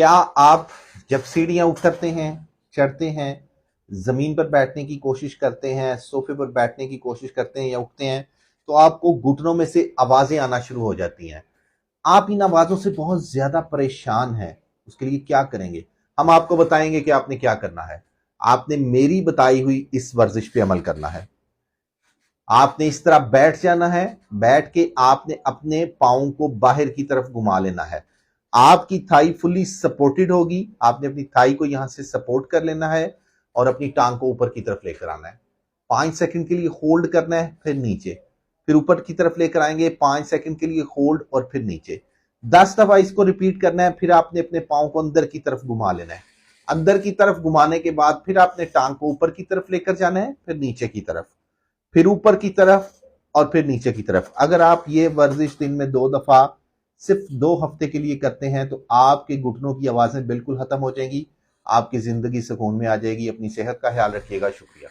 क्या आप जब सीढ़ियां उतरते हैं, चढ़ते हैं, जमीन पर बैठने की कोशिश करते हैं, सोफे पर बैठने की कोशिश करते हैं या उठते हैं, तो आपको घुटनों में से आवाजें आना शुरू हो जाती हैं। आप इन आवाजों से बहुत ज्यादा परेशान हैं। उसके लिए क्या करेंगे? हम आपको बताएंगे कि आपने क्या करना है। आपने मेरी बताई हुई इस वर्जिश पे अमल करना है। आपने इस तरह बैठ जाना है। बैठ के आपने अपने पाँव को बाहर की तरफ घुमा लेना है। आपकी थाई फुली सपोर्टेड होगी। आपने अपनी थाई को यहां से सपोर्ट कर लेना है और अपनी टांग को ऊपर की तरफ लेकर आना है। 5 सेकंड के लिए होल्ड करना है, फिर नीचे, फिर ऊपर की तरफ लेकर आएंगे। 5 सेकंड के लिए होल्ड और फिर नीचे। 10 दफा इसको रिपीट करना है। फिर आपने अपने पाँव को अंदर की तरफ घुमा लेना है। अंदर की तरफ घुमाने के बाद फिर आपने टांग को ऊपर की तरफ लेकर जाना है, फिर नीचे की तरफ, फिर ऊपर की तरफ और फिर नीचे की तरफ। अगर आप ये वर्जिश दिन में 2 दफा सिर्फ 2 हफ्ते के लिए करते हैं तो आपके घुटनों की आवाजें बिल्कुल खत्म हो जाएंगी। आपकी जिंदगी सुकून में आ जाएगी। अपनी सेहत का ख्याल रखिएगा। शुक्रिया।